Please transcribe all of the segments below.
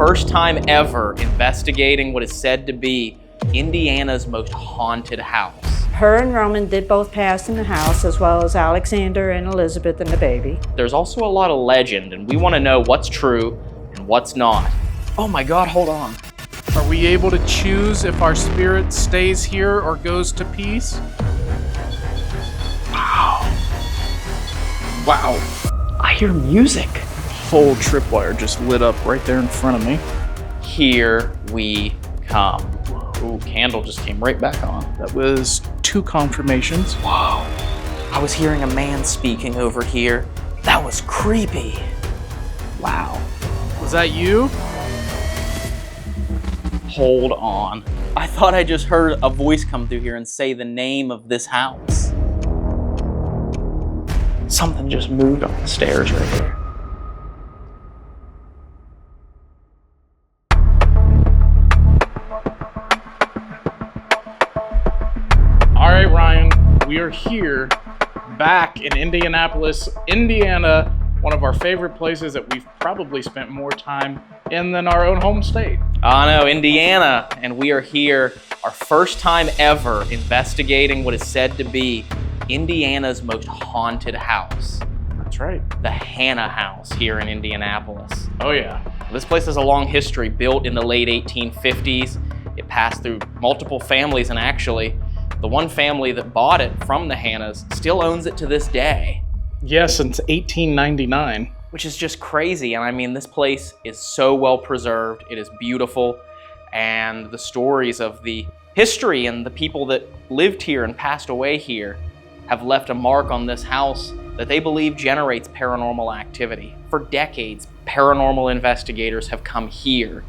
first time ever investigating what is said to be Indiana's most haunted house. Her and Roman did both pass in the house, as well as Alexander and Elizabeth and the baby. There's also a lot of legend, and we want to know what's true and what's not. Oh my God, hold on. Are we able to choose if our spirit stays here or goes to peace? Wow. I hear music. Whole tripwire just lit up right there in front of me. Here we come. Ooh, candle just came right back on. That was 2 confirmations. Whoa. I was hearing a man speaking over here. That was creepy. Wow. Was that you? Hold on. I thought I just heard a voice come through here and say the name of this house. Something just moved on the stairs right here. All right, Ryan, we are here back in Indianapolis, Indiana, one of our favorite places that we've probably spent more time in than our own home state. I know, Indiana, and we are here, our first time ever investigating what is said to be Indiana's most haunted house. That's right. The Hannah House here in Indianapolis. Oh yeah. This place has a long history, built in the late 1850s. It passed through multiple families, and actually, the one family that bought it from the Hannahs still owns it to this day. Yeah, since 1899. Which is just crazy. And I mean, this place is so well preserved. It is beautiful. And the stories of the history and the people that lived here and passed away here have left a mark on this house that they believe generates paranormal activity. For decades, paranormal investigators have come here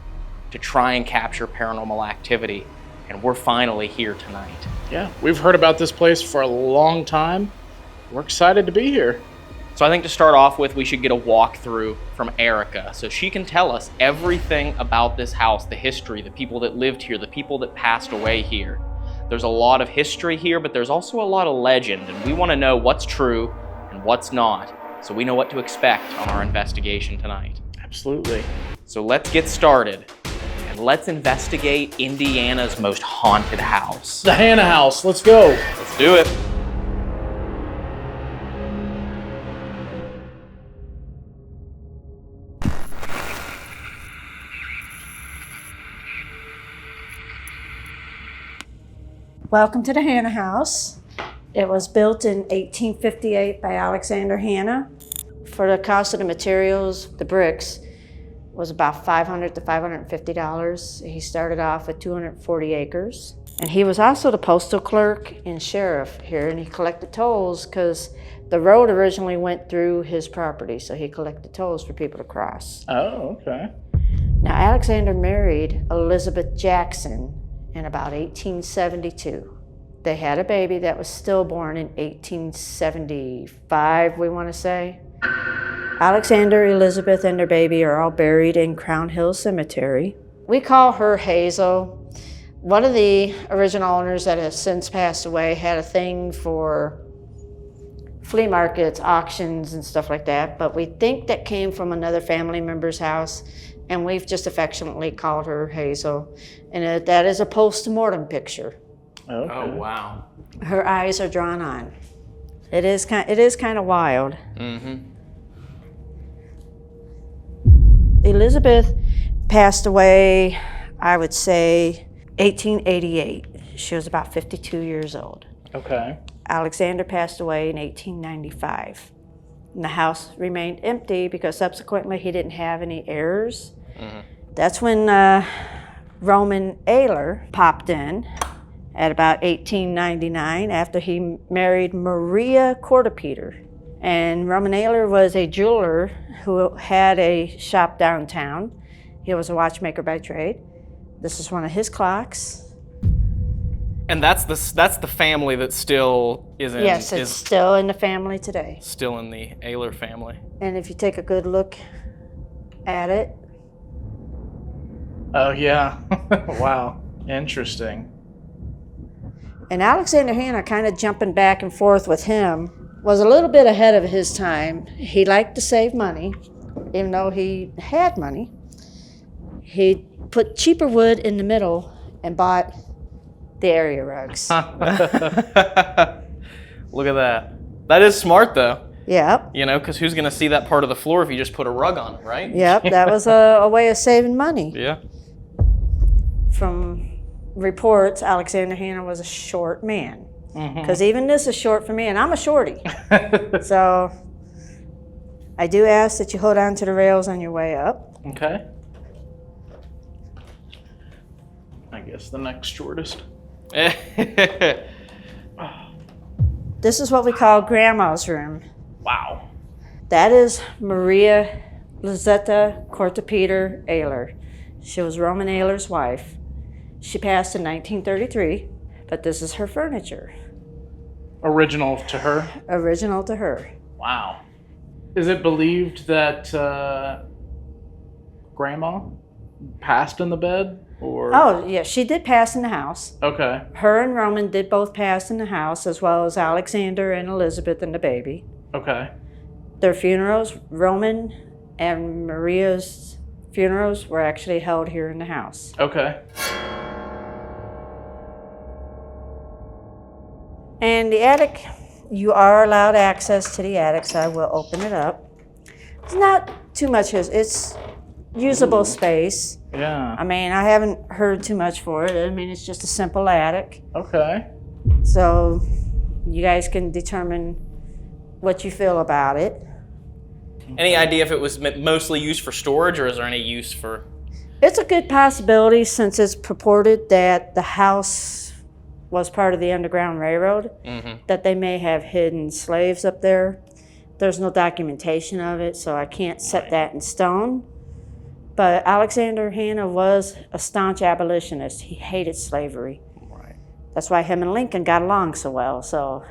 to try and capture paranormal activity. And we're finally here tonight. Yeah, we've heard about this place for a long time. We're excited to be here. So I think to start off with, we should get a walkthrough from Erica so she can tell us everything about this house, the history, the people that lived here, the people that passed away here. There's a lot of history here, but there's also a lot of legend, and we want to know what's true and what's not, so we know what to expect on our investigation tonight. Absolutely. So let's get started, and let's investigate Indiana's most haunted house. The Hannah House, let's go. Let's do it. Welcome to the Hannah House. It was built in 1858 by Alexander Hannah. For the cost of the materials, the bricks, was about $500 to $550. He started off with 240 acres. And he was also the postal clerk and sheriff here, and he collected tolls because the road originally went through his property, so he collected tolls for people to cross. Oh, okay. Now, Alexander married Elizabeth Jackson in about 1872. They had a baby that was stillborn in 1875, we want to say. Alexander, Elizabeth, and their baby are all buried in Crown Hill Cemetery. We call her Hazel. One of the original owners that has since passed away had a thing for flea markets, auctions, and stuff like that, but we think that came from another family member's house, and we've just affectionately called her Hazel. And that is a post-mortem picture. Okay. Oh, wow. Her eyes are drawn on. It is kind of wild. Mm-hmm. Elizabeth passed away, I would say, 1888. She was about 52 years old. Okay. Alexander passed away in 1895. And the house remained empty because subsequently he didn't have any heirs. Mm-hmm. That's when Roman Ayler popped in at about 1899 after he married Maria Cordepeter. And Roman Ayler was a jeweler who had a shop downtown. He was a watchmaker by trade. This is one of his clocks. And that's the family that still is in. Yes, it's still in the family today. Still in the Ayler family. And if you take a good look at it. Oh yeah. Wow. Interesting. And Alexander Hannah, kind of jumping back and forth with him, was a little bit ahead of his time. He liked to save money, even though he had money. He put cheaper wood in the middle and bought the area rugs. Look at that. That is smart, though. Yep. You know, because who's going to see that part of the floor if you just put a rug on it, right? Yep, that was a way of saving money. Yeah. From reports, Alexander Hannah was a short man. Because even this is short for me, and I'm a shorty. So I do ask that you hold on to the rails on your way up. Okay. I guess the next shortest. This is what we call Grandma's room. Wow. That is Maria Lizetta Cortapeter Ayler. She was Roman Ayler's wife. She passed in 1933, but this is her furniture. Original to her? Original to her. Wow. Is it believed that Grandma passed in the bed? Or? Oh, yeah, she did pass in the house. Okay. Her and Roman did both pass in the house, as well as Alexander and Elizabeth and the baby. Okay. Their funerals, Roman and Maria's funerals, were actually held here in the house. Okay. And the attic, you are allowed access to the attic, so I will open it up. It's not too much, it's usable space. Yeah. I mean, I haven't heard too much for it. I mean, it's just a simple attic. Okay. So you guys can determine what you feel about it. Any idea if it was mostly used for storage, or is there any use for... It's a good possibility, since it's purported that the house was part of the Underground Railroad, that they may have hidden slaves up there. There's no documentation of it, so I can't set that in stone. But Alexander Hannah was a staunch abolitionist. He hated slavery. Right. That's why him and Lincoln got along so well. So,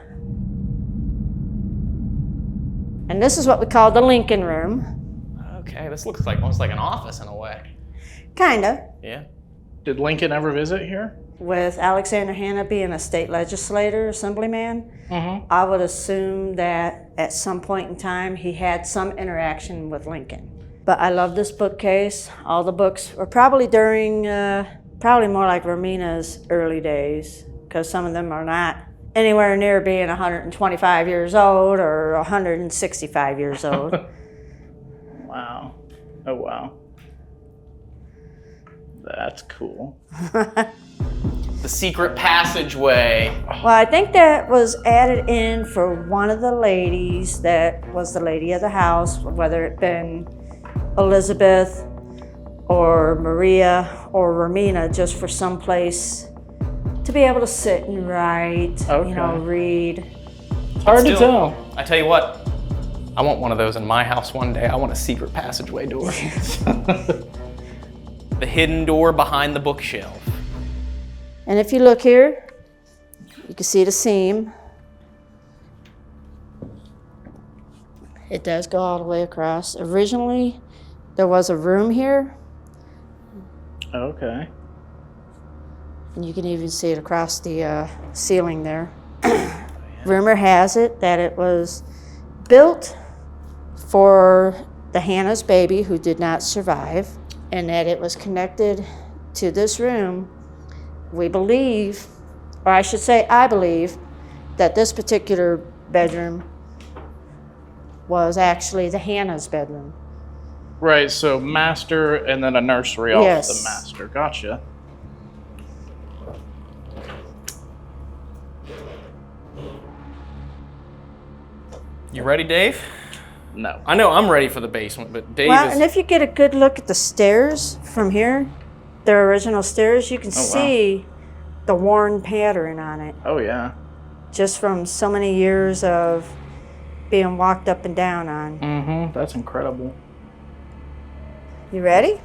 and this is what we call the Lincoln Room. Okay, this looks like almost like an office in a way. Kinda. Yeah. Did Lincoln ever visit here? With Alexander Hannah being a state legislator, assemblyman, I would assume that at some point in time he had some interaction with Lincoln. But I love this bookcase. All the books were probably during, probably more like Romina's early days, because some of them are not anywhere near being 125 years old or 165 years old. Wow. Oh, wow. That's cool. The secret passageway. Well, I think that was added in for one of the ladies that was the lady of the house, whether it been Elizabeth or Maria or Romina, just for some place to be able to sit and write, you know, read. It's hard to tell. I tell you what, I want one of those in my house one day. I want a secret passageway door. The hidden door behind the bookshelf. And if you look here, you can see the seam. It does go all the way across. Originally, there was a room here, Okay. and you can even see it across the ceiling there. Rumor has it that it was built for the Hannah's baby who did not survive, and that it was connected to this room. We believe, or I should say I believe, that this particular bedroom was actually the Hannah's bedroom. Right, so master and then a nursery off Yes. the master. Gotcha. You ready, Dave? No. I know I'm ready for the basement, but Dave Well, is... and if you get a good look at the stairs from here, their original stairs, you can see the worn pattern on it, Oh, yeah. just from so many years of being walked up and down on. Mm-hmm. That's incredible. You ready?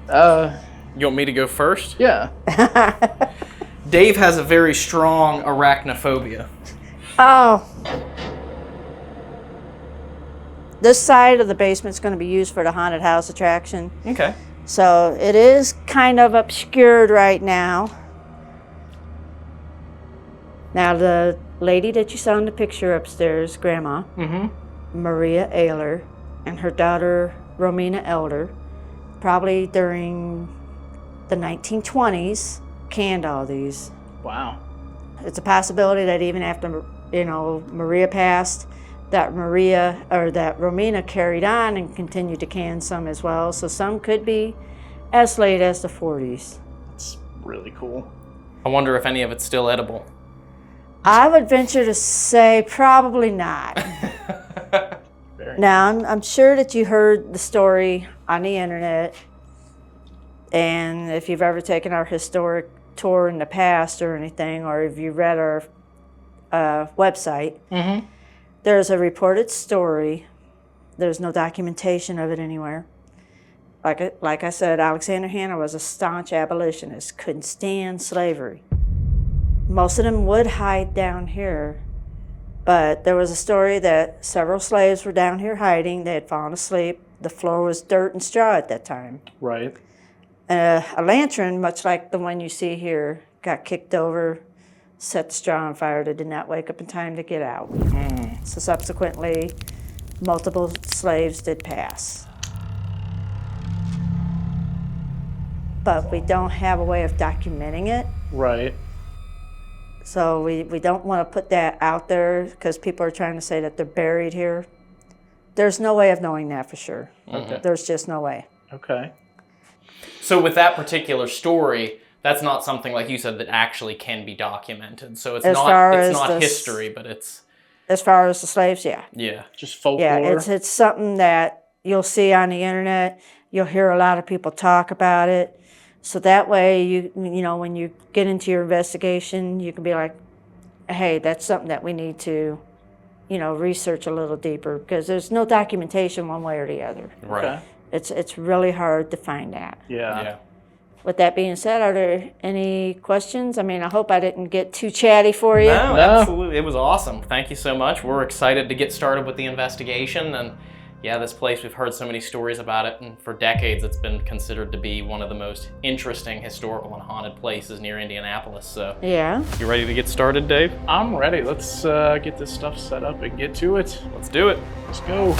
You want me to go first? Yeah. Dave has a very strong arachnophobia. Oh. This side of the basement's going to be used for the haunted house attraction. Okay. So it is kind of obscured right now. Now the lady that you saw in the picture upstairs, Grandma, Maria Ayler, and her daughter Romina Elder, probably during the 1920s, canned all these. Wow. It's a possibility that even after, Maria passed, that Romina carried on and continued to can some as well. So some could be as late as the 40s. That's really cool. I wonder if any of it's still edible. I would venture to say probably not. Now, I'm sure that you heard the story on the internet, and if you've ever taken our historic tour in the past or anything, or if you read our website, there's a reported story. There's no documentation of it anywhere. Like I said, Alexander Hanna was a staunch abolitionist, couldn't stand slavery. Most of them would hide down here, but there was a story that several slaves were down here hiding. They had fallen asleep. The floor was dirt and straw at that time. Right. A lantern, much like the one you see here, got kicked over, set the straw on fire. They did not wake up in time to get out. So subsequently, multiple slaves did pass. But we don't have a way of documenting it. Right. So we don't want to put that out there because people are trying to say that they're buried here. There's no way of knowing that for sure. Okay. There's just no way. Okay. So with that particular story, that's not something, like you said, that actually can be documented. So it's not history, but it's... As far as the slaves, yeah. Yeah. Just folklore. Yeah, it's something that you'll see on the internet. You'll hear a lot of people talk about it. So that way, when you get into your investigation, you can be like, hey, that's something that we need to, research a little deeper, because there's no documentation one way or the other. Right. Okay. It's really hard to find that. Yeah. With that being said, are there any questions? I mean, I hope I didn't get too chatty for you. No, absolutely. It was awesome. Thank you so much. We're excited to get started with the investigation. And yeah, this place, we've heard so many stories about it. And for decades, it's been considered to be one of the most interesting historical and haunted places near Indianapolis. So Yeah. you ready to get started, Dave? I'm ready. Let's get this stuff set up and get to it. Let's do it. Let's go.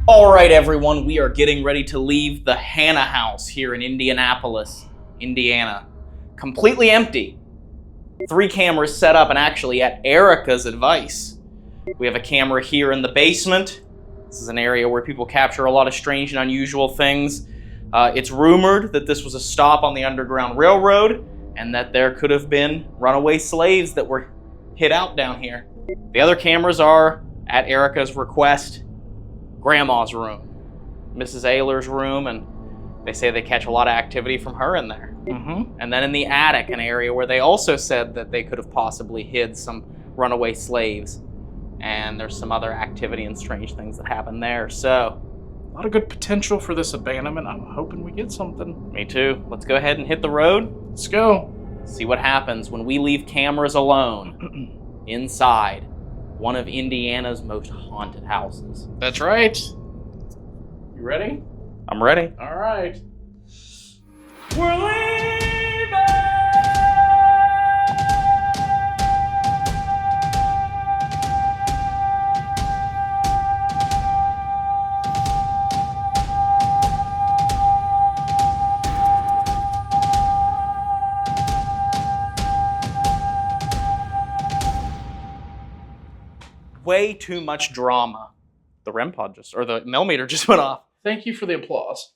All right, everyone, we are getting ready to leave the Hanna house here in Indianapolis, Indiana. Completely empty. 3 cameras set up, and actually at Erica's advice. We have a camera here in the basement. This is an area where people capture a lot of strange and unusual things. It's rumored that this was a stop on the Underground Railroad, and that there could have been runaway slaves that were hid out down here. The other cameras are, at Erica's request, Grandma's room, Mrs. Ayler's room, and they say they catch a lot of activity from her in there. And then in the attic, an area where they also said that they could have possibly hid some runaway slaves. And there's some other activity and strange things that happen there. So, A lot of good potential for this abandonment. I'm hoping we get something. me too. Let's go ahead and hit the road. Let's go. See what happens when we leave cameras alone inside one of Indiana's most haunted houses. That's right. You ready? I'm ready. All right. We're leaving! Way too much drama. The REM pod the millimeter just went off. Thank you for the applause.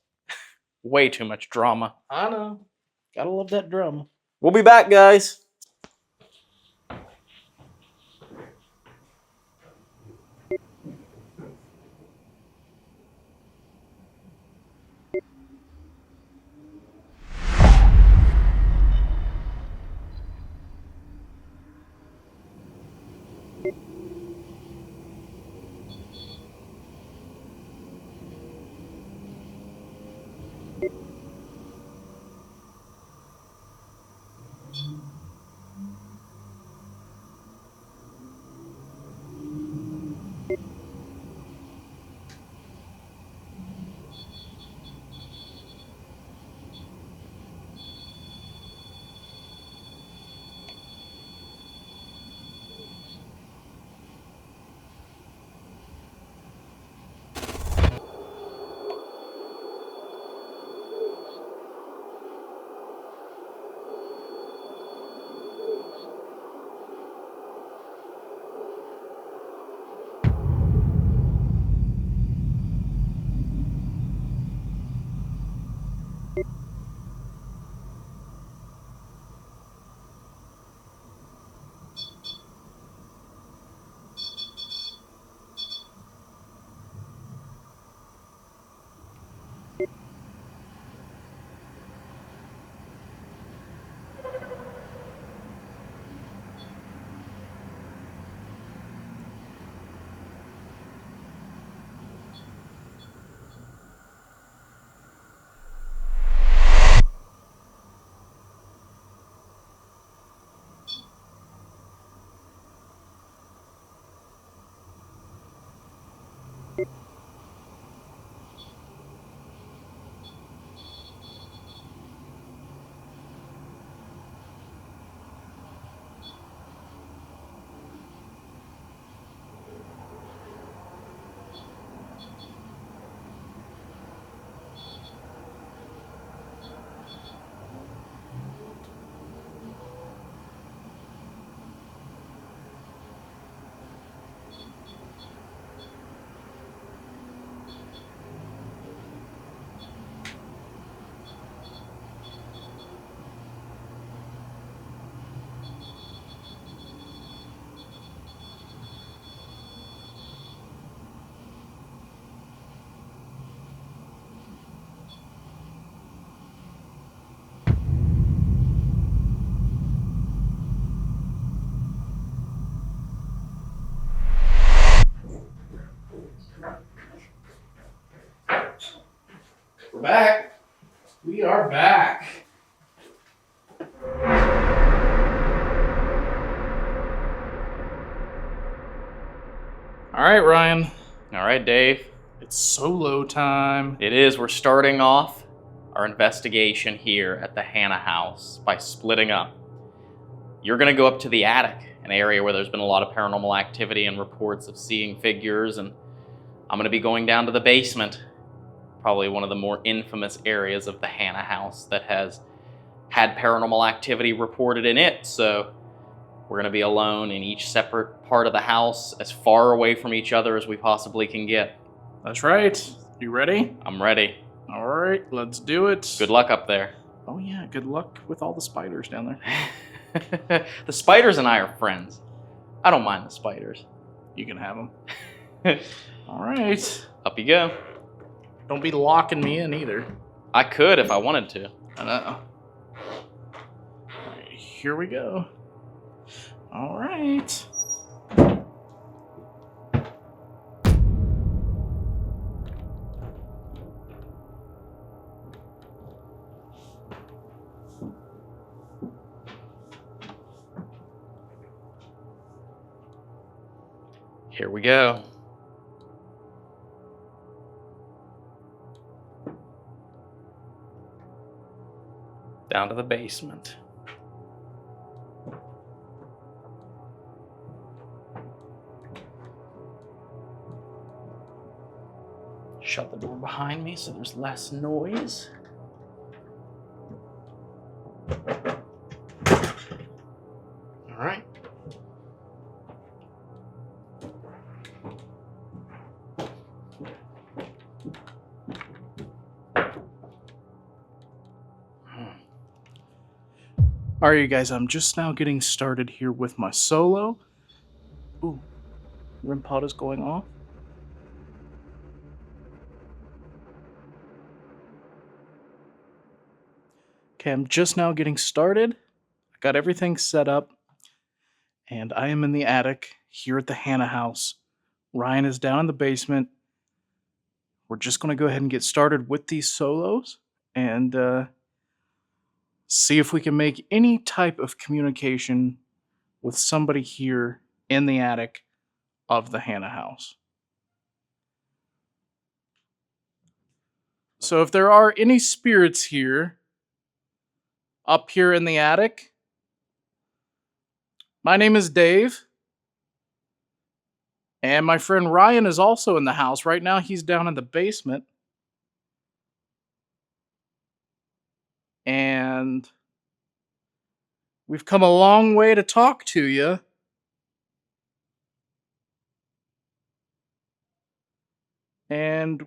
Way too much drama. I know. Gotta love that drum. We'll be back, guys. We're back. We are back. All right, Ryan. All right, Dave. It's solo time. It is. We're starting off our investigation here at the Hannah house by splitting up. You're going to go up to the attic, an area where there's been a lot of paranormal activity and reports of seeing figures, and I'm going to be going down to the basement, probably one of the more infamous areas of the Hannah house that has had paranormal activity reported in it. So we're going to be alone in each separate part of the house, as far away from each other as we possibly can get. That's right. You ready? I'm ready. All right, let's do it. Good luck up there. Oh yeah, good luck with all the spiders down there. The spiders and I are friends. I don't mind the spiders. You can have them. All right. Up you go. Don't be locking me in either. I could if I wanted to. I know. All right, here we go. All right. Here we go. Down to the basement. Shut the door behind me so there's less noise. All right. All right, you guys, I'm just now getting started here with my solo. Ooh, REM pod is going off. Okay, I'm just now getting started. I got everything set up, and I am in the attic here at the Hannah house. Ryan is down in the basement. We're just going to go ahead and get started with these solos and see if we can make any type of communication with somebody here in the attic of the Hannah house. So if there are any spirits here, up here in the attic, my name is Dave, and my friend Ryan is also in the house. Right now he's down in the basement. And we've come a long way to talk to you. And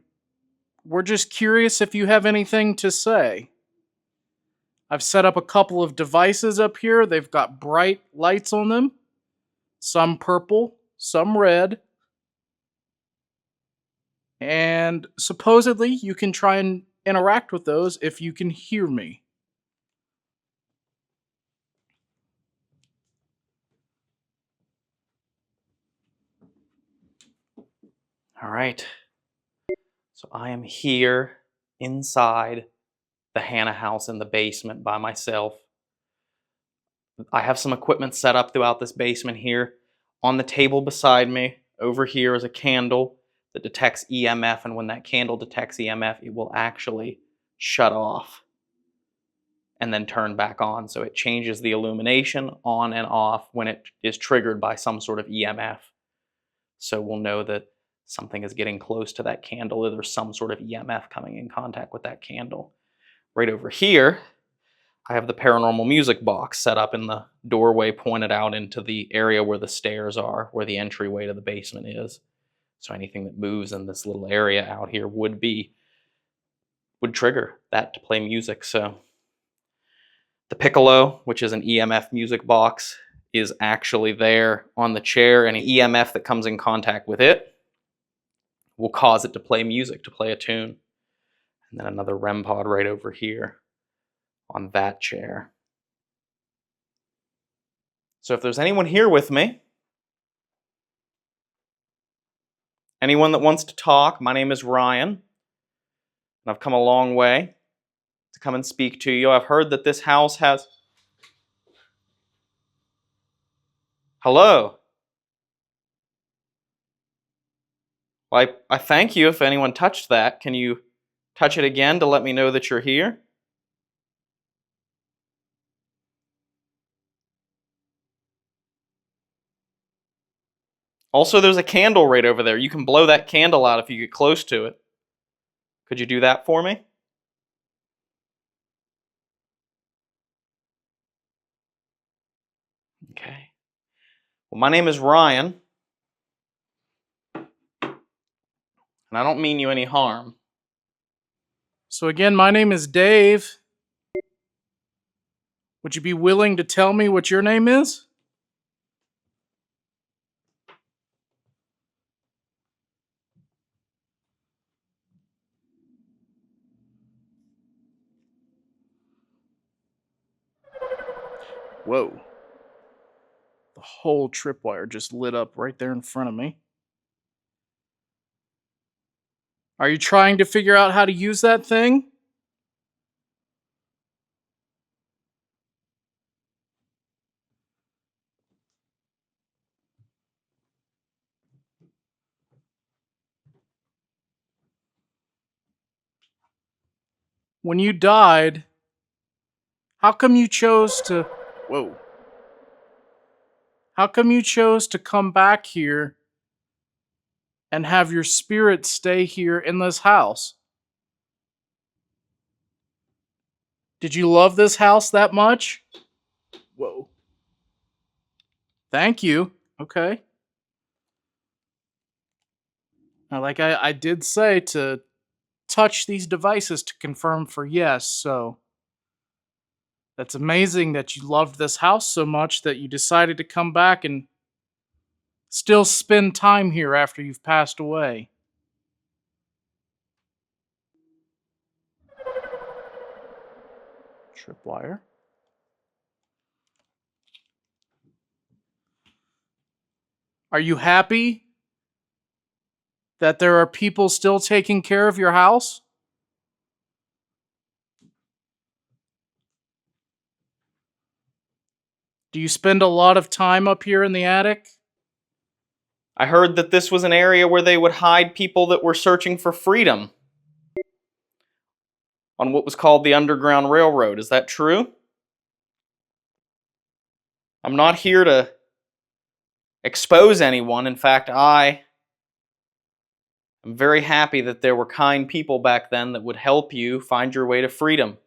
we're just curious if you have anything to say. I've set up a couple of devices up here. They've got bright lights on them. Some purple, some red. And supposedly you can try and interact with those if you can hear me. All right. So I am here inside the Hannah house in the basement by myself. I have some equipment set up throughout this basement here. On the table beside me, over here is a candle that detects EMF, and when that candle detects EMF, it will actually shut off and then turn back on. So it changes the illumination on and off when it is triggered by some sort of EMF. So we'll know that something is getting close to that candle, or there's some sort of EMF coming in contact with that candle. Right over here, I have the paranormal music box set up in the doorway pointed out into the area where the stairs are, where the entryway to the basement is. So anything that moves in this little area out here would trigger that to play music. So the piccolo, which is an EMF music box, is actually there on the chair. Any EMF that comes in contact with it will cause it to play music, to play a tune. And then another REM pod right over here on that chair. So if there's anyone here with me, anyone that wants to talk, my name is Ryan, and I've come a long way to come and speak to you. I've heard that this house has... Hello? Well, I thank you if anyone touched that. Can you touch it again to let me know that you're here? Also, there's a candle right over there. You can blow that candle out if you get close to it. Could you do that for me? Okay. Well, my name is Ryan, and I don't mean you any harm. So again, my name is Dave. Would you be willing to tell me what your name is? Whoa. The whole tripwire just lit up right there in front of me. Are you trying to figure out how to use that thing? When you died, how come you chose to... Whoa. How come you chose to come back here and have your spirit stay here in this house? Did you love this house that much? Whoa. Thank you. Okay. Now, like I did say, to touch these devices to confirm for yes, so that's amazing that you loved this house so much that you decided to come back and still spend time here after you've passed away. Tripwire. Are you happy that there are people still taking care of your house? Do you spend a lot of time up here in the attic? I heard that this was an area where they would hide people that were searching for freedom on what was called the Underground Railroad. Is that true? I'm not here to expose anyone. In fact, I am very happy that there were kind people back then that would help you find your way to freedom.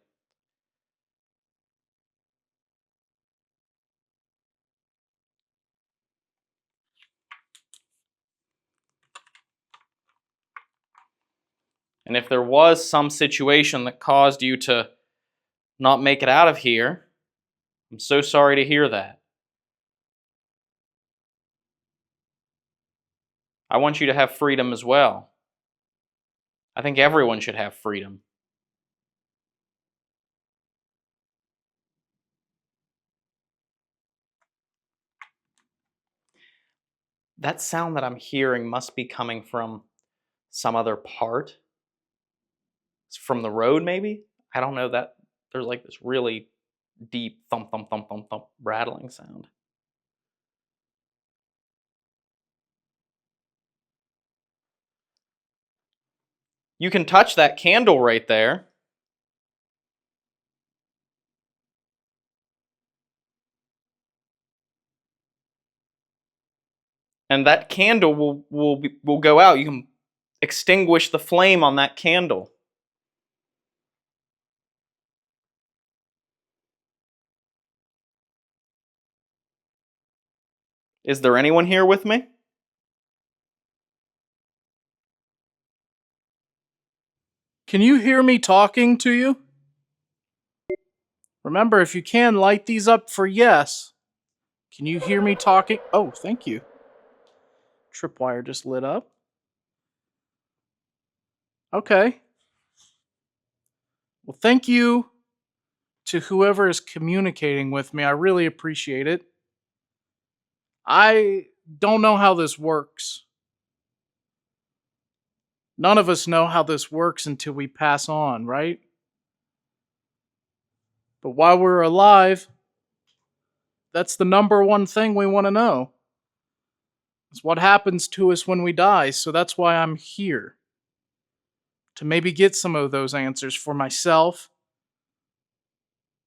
And if there was some situation that caused you to not make it out of here, I'm so sorry to hear that. I want you to have freedom as well. I think everyone should have freedom. That sound that I'm hearing must be coming from some other part. It's from the road, maybe? I don't know, that there's like this really deep thump, thump, thump, thump, thump rattling sound. You can touch that candle right there. And that candle will go out. You can extinguish the flame on that candle. Is there anyone here with me? Can you hear me talking to you? Remember, if you can, light these up for yes. Can you hear me talking? Oh, thank you. Tripwire just lit up. Okay. Well, thank you to whoever is communicating with me. I really appreciate it. I don't know how this works. None of us know how this works until we pass on, right? But while we're alive, that's the number one thing we want to know. It's what happens to us when we die, so that's why I'm here. To maybe get some of those answers for myself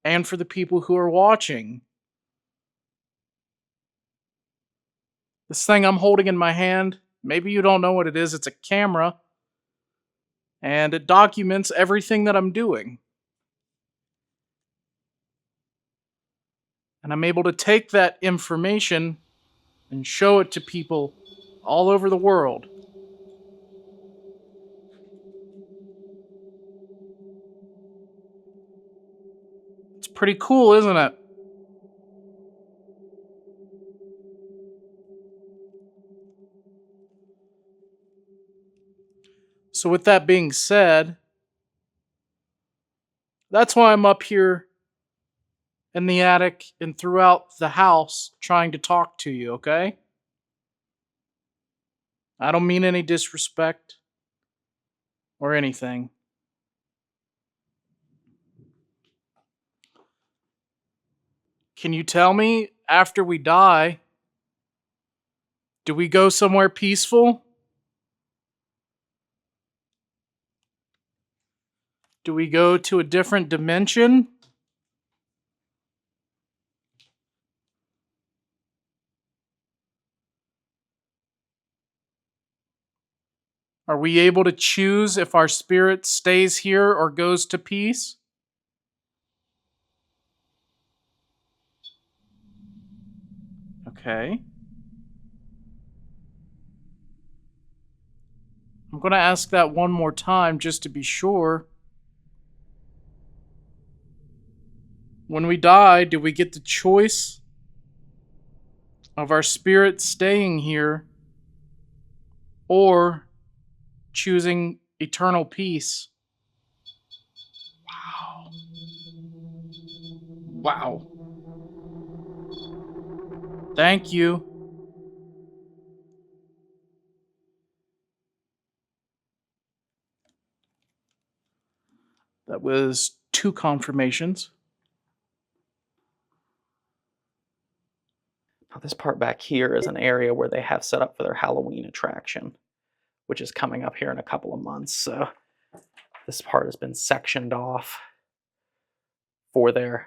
and for the people who are watching. This thing I'm holding in my hand, maybe you don't know what it is, it's a camera, and it documents everything that I'm doing. And I'm able to take that information and show it to people all over the world. It's pretty cool, isn't it? So with that being said, that's why I'm up here in the attic and throughout the house trying to talk to you, okay? I don't mean any disrespect or anything. Can you tell me, after we die, do we go somewhere peaceful? Do we go to a different dimension? Are we able to choose if our spirit stays here or goes to peace? Okay. I'm going to ask that one more time just to be sure. When we die, do we get the choice of our spirit staying here or choosing eternal peace? Wow. Wow. Thank you. That was 2 confirmations. Now, this part back here is an area where they have set up for their Halloween attraction, which is coming up here in a couple of months. So this part has been sectioned off for the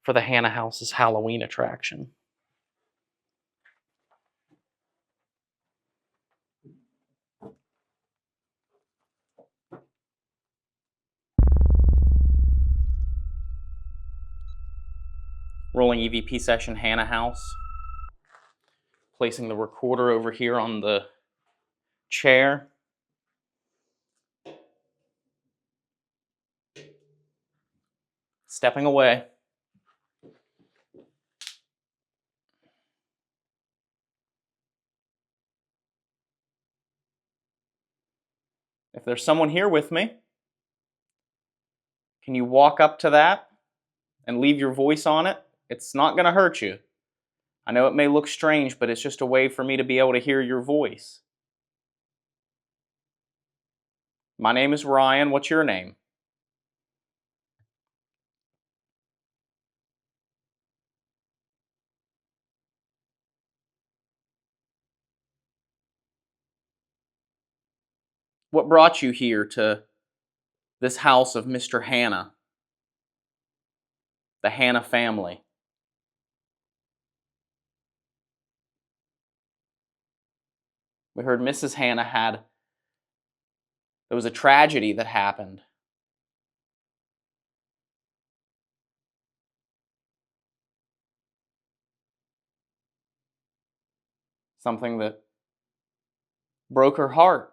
Hannah House's Halloween attraction. Rolling EVP session, Hannah House. Placing the recorder over here on the chair. Stepping away. If there's someone here with me, can you walk up to that and leave your voice on it? It's not going to hurt you. I know it may look strange, but it's just a way for me to be able to hear your voice. My name is Ryan. What's your name? What brought you here to this house of Mr. Hannah? The Hannah family. We heard Mrs. Hannah there was a tragedy that happened. Something that broke her heart.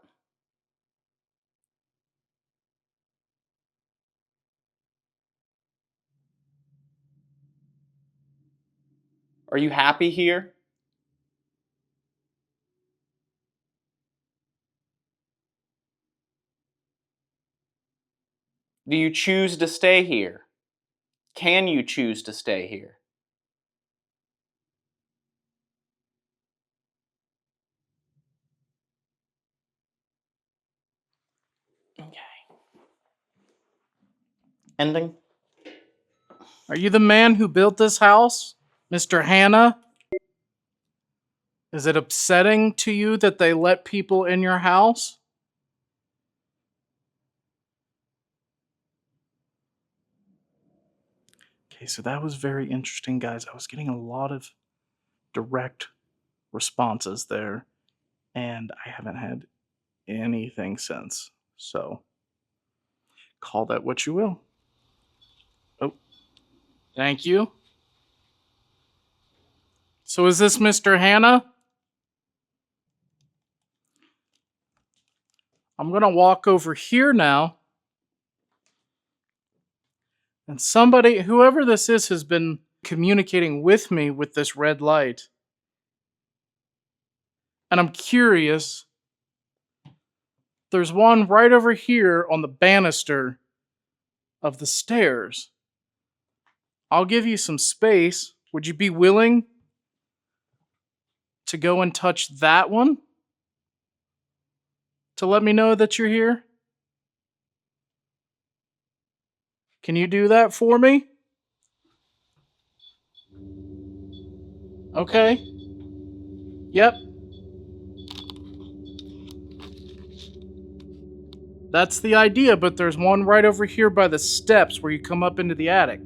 Are you happy here? Do you choose to stay here? Can you choose to stay here? Okay. Ending? Are you the man who built this house, Mr. Hannah? Is it upsetting to you that they let people in your house? Okay, so that was very interesting, guys. I was getting a lot of direct responses there, and I haven't had anything since. So, call that what you will. Oh, thank you. So, is this Mr. Hannah? I'm going to walk over here now. And somebody, whoever this is, has been communicating with me with this red light. And I'm curious. There's one right over here on the banister of the stairs. I'll give you some space. Would you be willing to go and touch that one? To let me know that you're here? Can you do that for me? Okay. Yep. That's the idea, but there's one right over here by the steps where you come up into the attic.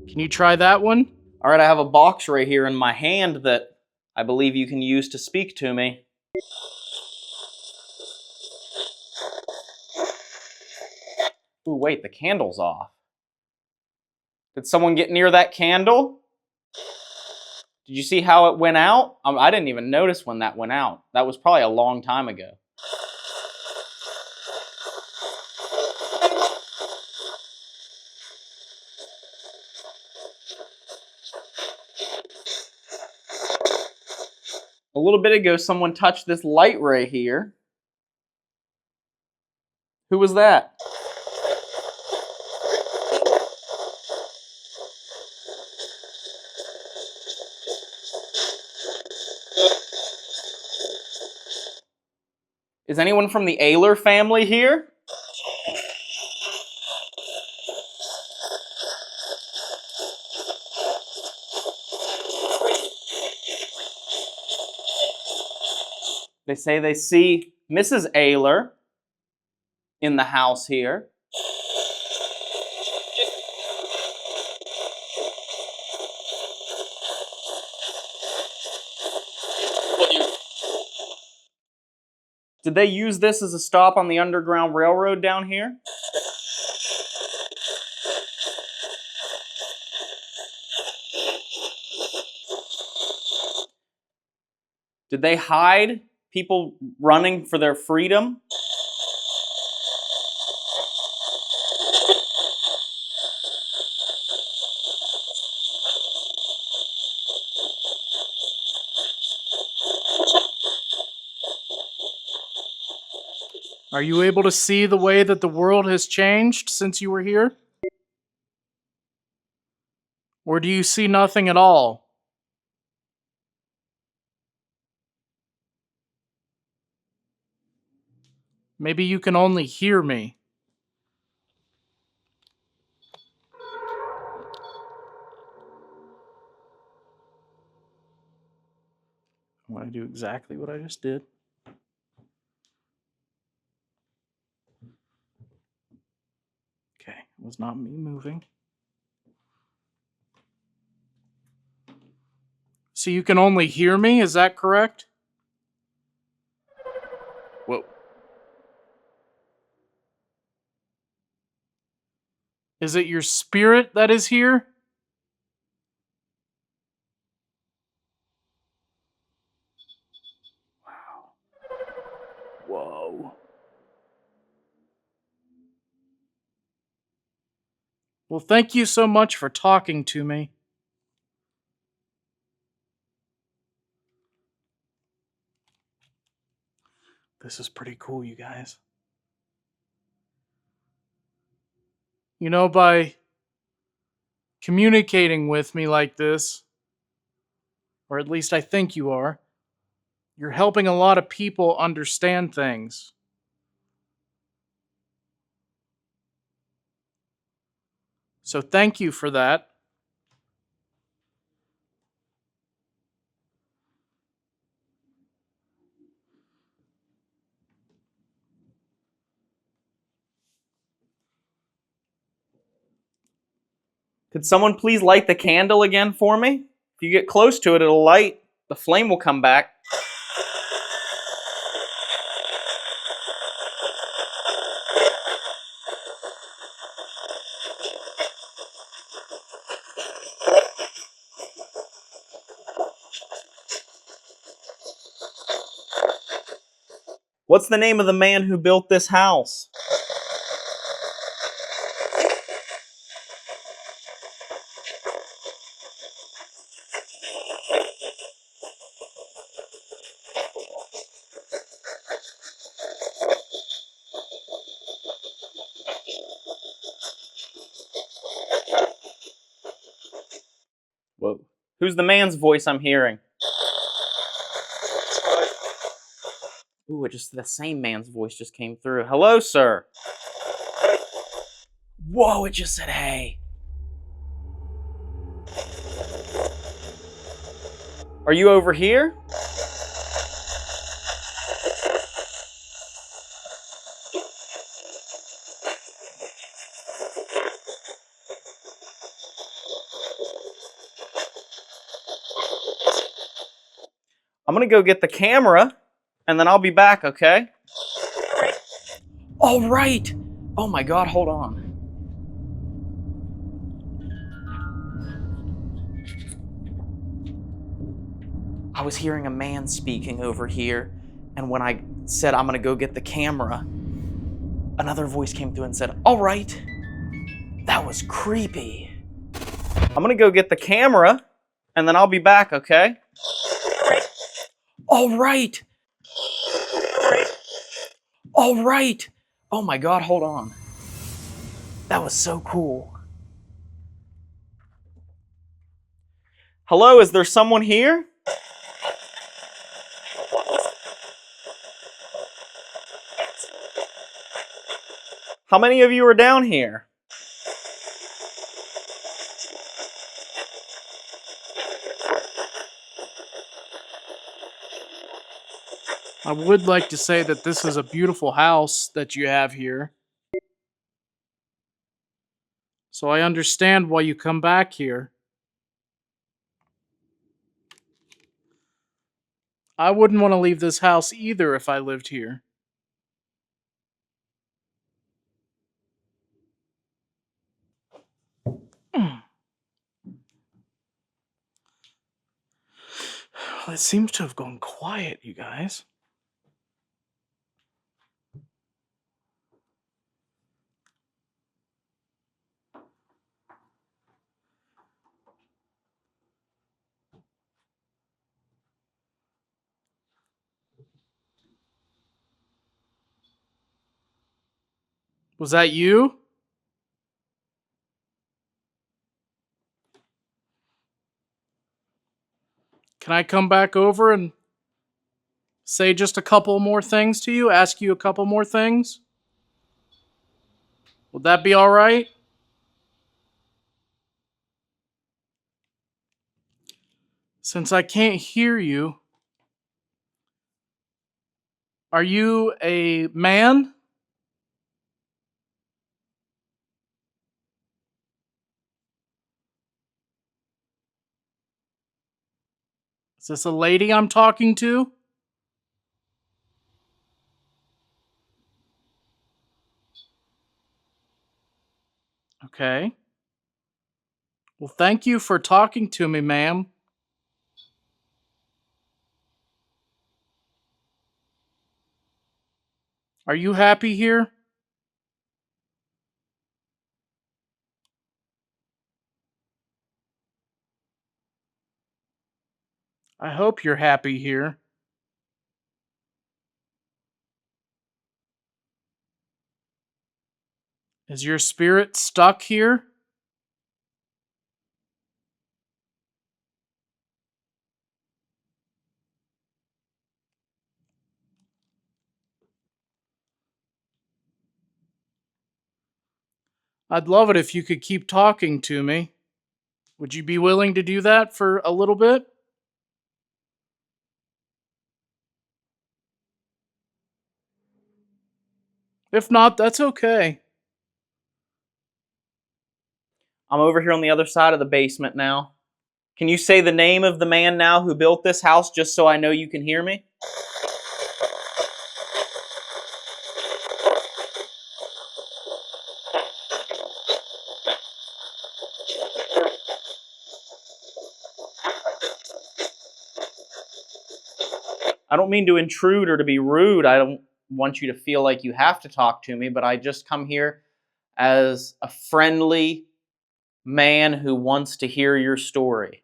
Can you try that one? All right, I have a box right here in my hand that I believe you can use to speak to me. Ooh, wait, the candle's off. Did someone get near that candle? Did you see how it went out? I didn't even notice when that went out. That was probably a long time ago. A little bit ago, someone touched this light ray here. Who was that? Is anyone from the Ayler family here? They say they see Mrs. Ayler in the house here. Did they use this as a stop on the Underground Railroad down here? Did they hide people running for their freedom? Are you able to see the way that the world has changed since you were here? Or do you see nothing at all? Maybe you can only hear me. I want to do exactly what I just did. was not me moving. So you can only hear me, is that correct? Whoa. Is it your spirit that is here? Wow. Whoa. Well, thank you so much for talking to me. This is pretty cool, you guys. You know, by communicating with me like this, or at least I think you are, you're helping a lot of people understand things. So thank you for that. Could someone please light the candle again for me? If you get close to it, it'll light. The flame will come back. What's the name of the man who built this house? Whoa. Who's the man's voice I'm hearing? Ooh, the same man's voice just came through. Hello, sir. Whoa, it just said hey. Are you over here? I'm gonna go get the camera, and then I'll be back, okay? All right. Oh my God, hold on. I was hearing a man speaking over here, and when I said I'm gonna go get the camera, another voice came through and said, all right. That was creepy. I'm gonna go get the camera, and then I'll be back, okay? All right. All right. Oh my God, hold on. That was so cool. Hello, is there someone here? How many of you are down here? I would like to say that this is a beautiful house that you have here. So I understand why you come back here. I wouldn't want to leave this house either if I lived here. It seems to have gone quiet, you guys. Was that you? Can I come back over and say just a couple more things to you? Ask you a couple more things? Would that be all right? Since I can't hear you, are you a man? Is this a lady I'm talking to? Okay. Well, thank you for talking to me, ma'am. Are you happy here? I hope you're happy here. Is your spirit stuck here? I'd love it if you could keep talking to me. Would you be willing to do that for a little bit? If not, that's okay. I'm over here on the other side of the basement now. Can you say the name of the man now who built this house just so I know you can hear me? I don't mean to intrude or to be rude. I don't want you to feel like you have to talk to me, but I just come here as a friendly man who wants to hear your story.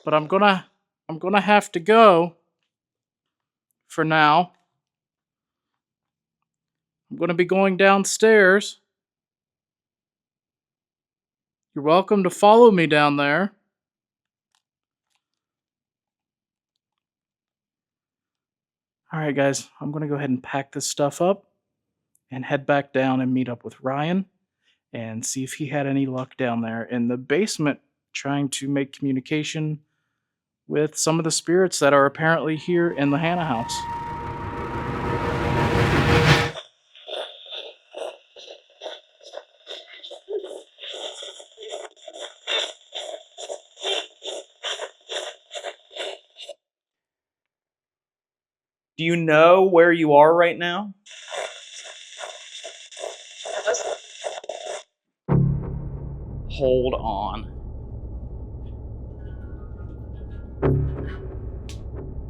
But I'm gonna have to go for now. I'm gonna be going downstairs. You're welcome to follow me down there. Alright guys, I'm gonna go ahead and pack this stuff up and head back down and meet up with Ryan and see if he had any luck down there in the basement trying to make communication with some of the spirits that are apparently here in the Hannah house. Do you know where you are right now? Hold on.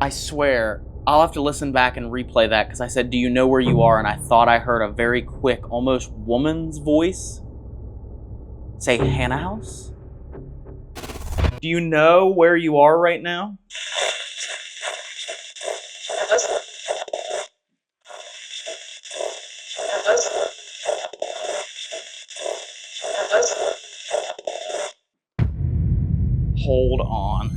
I swear, I'll have to listen back and replay that because I said, do you know where you are? And I thought I heard a very quick, almost woman's voice say, Hannah House? Do you know where you are right now? Hold on.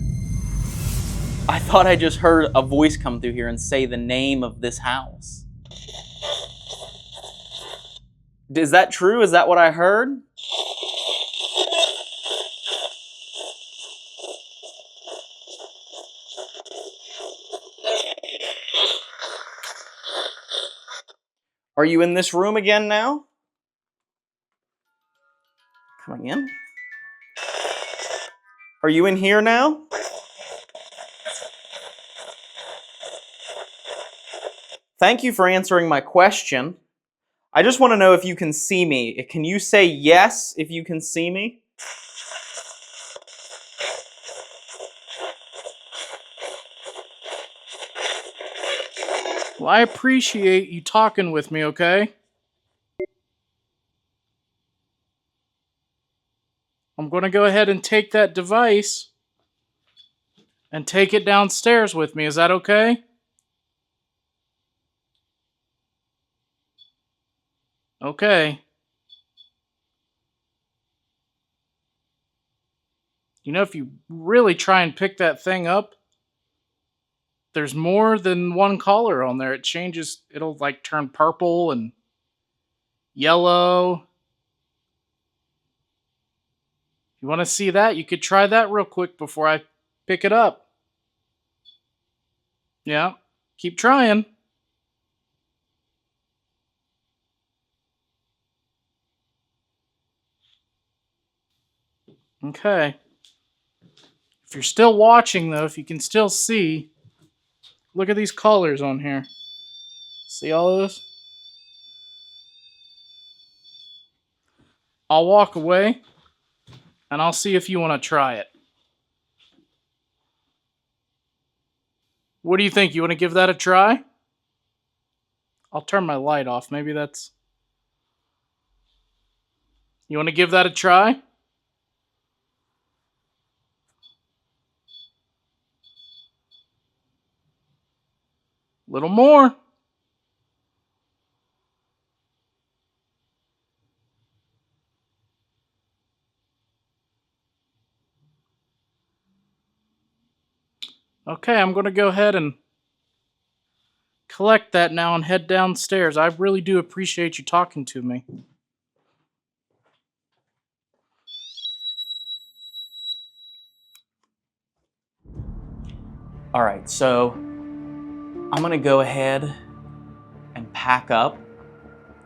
I thought I just heard a voice come through here and say the name of this house. Is that true? Is that what I heard? Are you in this room again now? Coming in? Are you in here now? Thank you for answering my question. I just want to know if you can see me. Can you say yes if you can see me? Well, I appreciate you talking with me, okay? I'm going to go ahead and take that device and take it downstairs with me. Is that okay? Okay. You know, if you really try and pick that thing up, there's more than one color on there. It changes, it'll like turn purple and yellow. If you want to see that, you could try that real quick before I pick it up. Yeah, keep trying. Okay. If you're still watching, though, if you can still see, look at these colors on here. See all of this? I'll walk away, and I'll see if you want to try it. What do you think? You want to give that a try? I'll turn my light off. Maybe that's... You want to give that a try? Little more. Okay, I'm going to go ahead and collect that now and head downstairs. I really do appreciate you talking to me. All right, so I'm gonna go ahead and pack up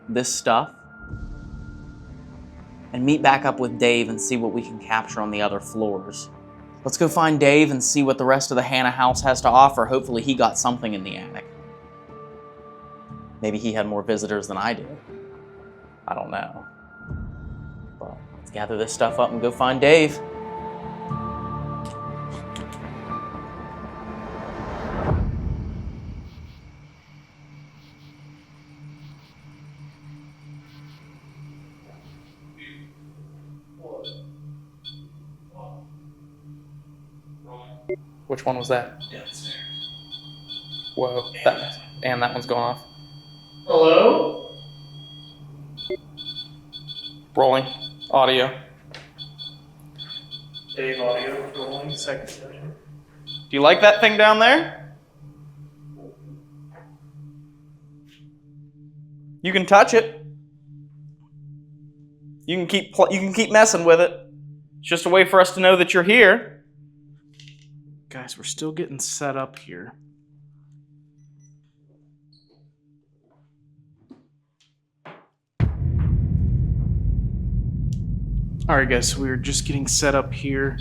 this stuff and meet back up with Dave and see what we can capture on the other floors. Let's go find Dave and see what the rest of the Hannah house has to offer. Hopefully he got something in the attic. Maybe he had more visitors than I did. I don't know. But let's gather this stuff up and go find Dave. Which one was that? Downstairs. Whoa, and that one's going off. Hello? Rolling. Audio. Dave, audio rolling, second session. Do you like that thing down there? You can touch it. You can keep messing with it. It's just a way for us to know that you're here. Guys, we're still getting set up here. Alright guys, so we're just getting set up here.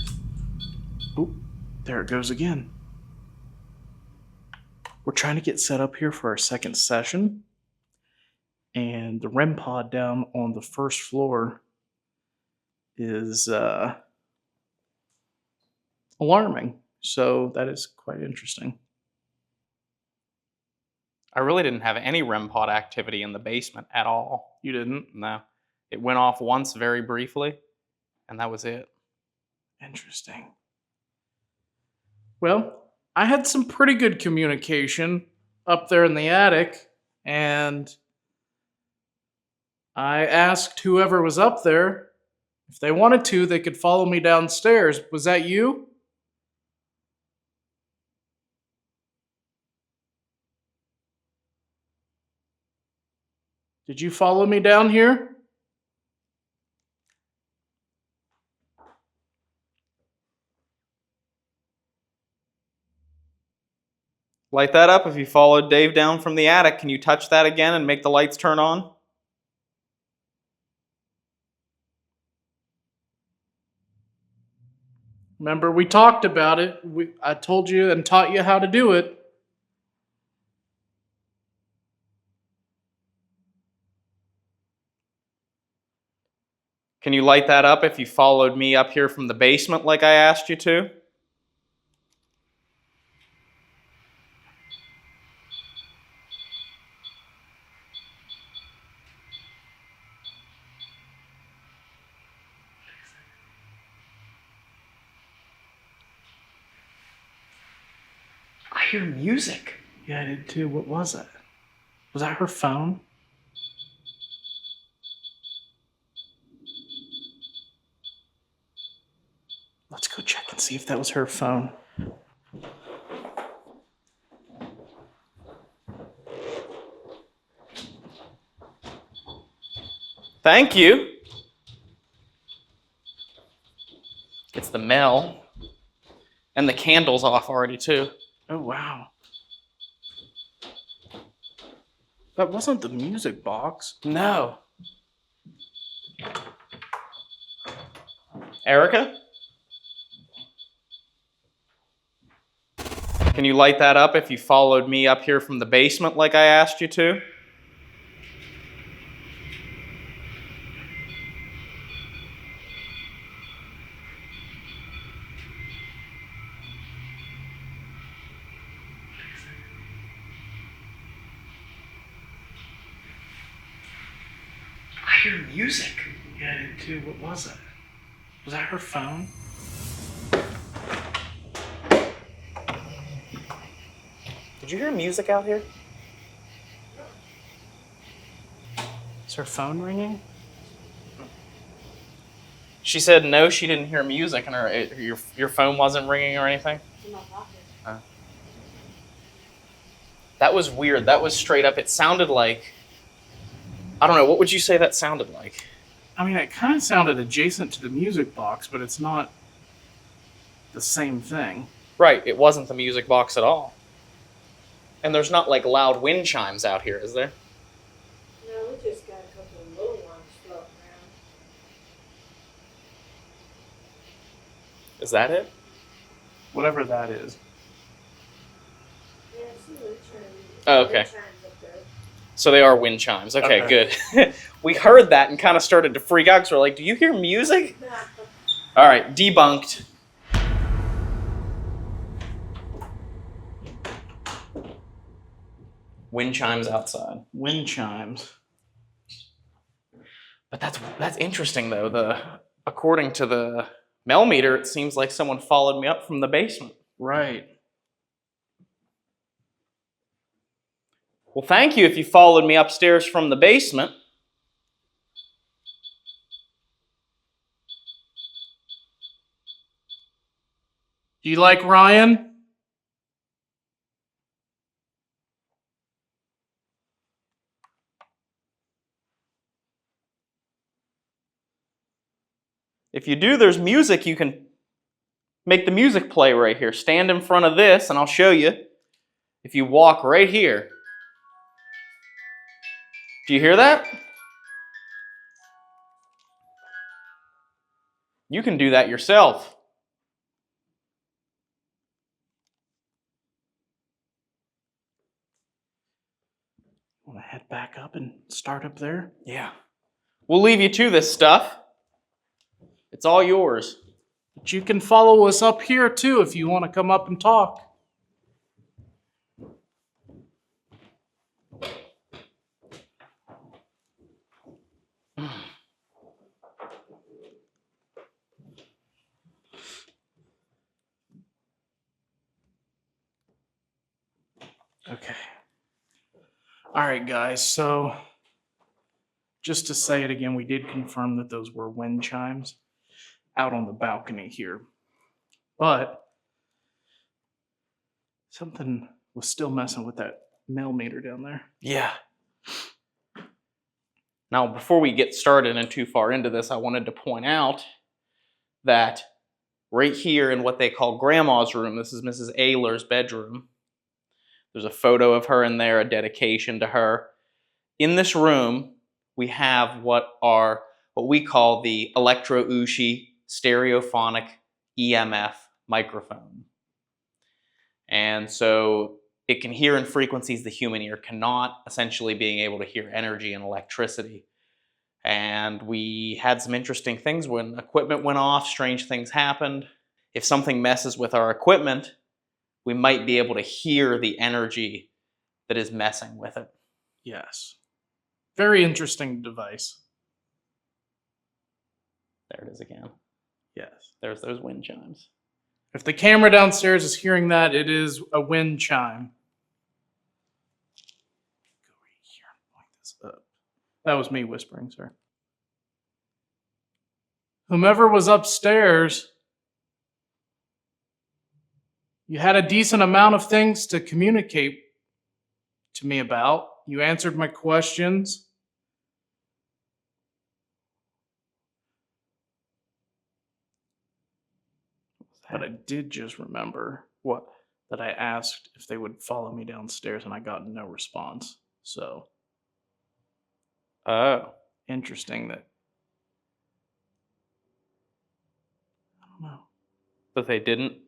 Oop, there it goes again. We're trying to get set up here for our second session. And the REM pod down on the first floor is alarming. So that is quite interesting. I really didn't have any REM pod activity in the basement at all. You didn't? No. It went off once very briefly, and that was it. Interesting. Well, I had some pretty good communication up there in the attic, and I asked whoever was up there if they wanted to, they could follow me downstairs. Was that you? Did you follow me down here? Light that up if you followed Dave down from the attic. Can you touch that again and make the lights turn on? Remember, we talked about it. I told you and taught you how to do it. Can you light that up if you followed me up here from the basement like I asked you to? I hear music. Yeah, I did too. What was that? Was that her phone? Let's go check and see if that was her phone. Thank you. It's the Mel. And the candle's off already too. Oh, wow. That wasn't the music box. No. Erica? Can you light that up if you followed me up here from the basement like I asked you to? I hear music. Yeah, I did too. What was it? Was that her phone? Did you hear music out here? Is her phone ringing? She said no, she didn't hear music, and your phone wasn't ringing or anything? In my pocket. That was weird. That was straight up. It sounded like... I don't know. What would you say that sounded like? I mean, it kind of sounded adjacent to the music box, but it's not the same thing. Right. It wasn't the music box at all. And there's not like loud wind chimes out here, is there? No, we just got a couple of little ones floating around. Is that it? Whatever that is. Yeah, see the chimes. Oh, okay. The chimes up there. So they are wind chimes. Okay, Okay. good. We heard that and kind of started to freak out because we're like, do you hear music? All right, debunked. Wind chimes outside. Wind chimes. But that's interesting though. According to the Mel meter, it seems like someone followed me up from the basement. Right. Well, thank you if you followed me upstairs from the basement. Do you like Ryan? If you do, there's music. You can make the music play right here. Stand in front of this and I'll show you. If you walk right here. Do you hear that? You can do that yourself. Want to head back up and start up there? Yeah. We'll leave you to this stuff. It's all yours. But you can follow us up here too if you want to come up and talk. Okay. All right, guys. So, just to say it again, we did confirm that those were wind chimes out on the balcony here. But something was still messing with that Mel meter down there. Yeah. Now, before we get started and too far into this, I wanted to point out that right here in what they call Grandma's room, this is Mrs. Ayler's bedroom. There's a photo of her in there, a dedication to her. In this room, we have what we call the electro-Ushi stereophonic EMF microphone. And so it can hear in frequencies the human ear cannot, essentially being able to hear energy and electricity. And we had some interesting things when equipment went off, strange things happened. If something messes with our equipment, we might be able to hear the energy that is messing with it. Yes. Very interesting device. There it is again. Yes. There's those wind chimes. If the camera downstairs is hearing that, it is a wind chime. Go right here and point this up. That was me whispering, sir. Whomever was upstairs, you had a decent amount of things to communicate to me about. You answered my questions. But I did just remember that I asked if they would follow me downstairs and I got no response. So, interesting that. I don't know. But they didn't